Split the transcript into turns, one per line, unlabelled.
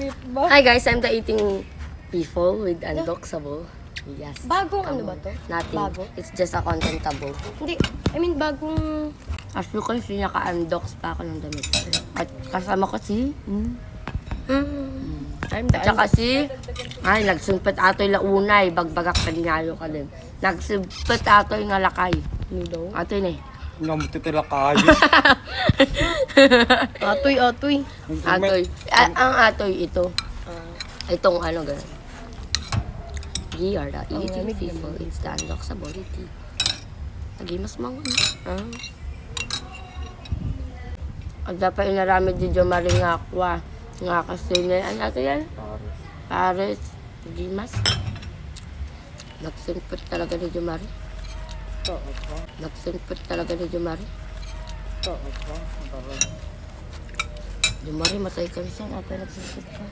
Hi guys, I'm the eating people with undoxable. Yes.
Bagong ano ba to?
Nothing.
Bago?
It's just a contentable.
Hindi, I mean bagong...
As you can see, naka-undox pa ako ng damit. At kasama ko si...
I'm the
At saka si... Ay, nagsumpet ato'y launay. Bagbagak kanyayo ka din. Nagsumpet ato'y nga lakay.
Ano daw?
Ato'y na eh.
Namutitila kayo.
Atoy.
Atoy. Ang atoy ito. Itong ano gano'n. We are the eating people. It's the undoxability. Lagi mas mangon. At dapat inaramid di dyan maring akwa. Nga kasi na, ano ito yan? Paris. Lagi mas. Nagsimpit talaga ni Jumari. Nagsimpit talaga ni Jumari. Jumari, matay ka siya. Napay nagsimpit ka.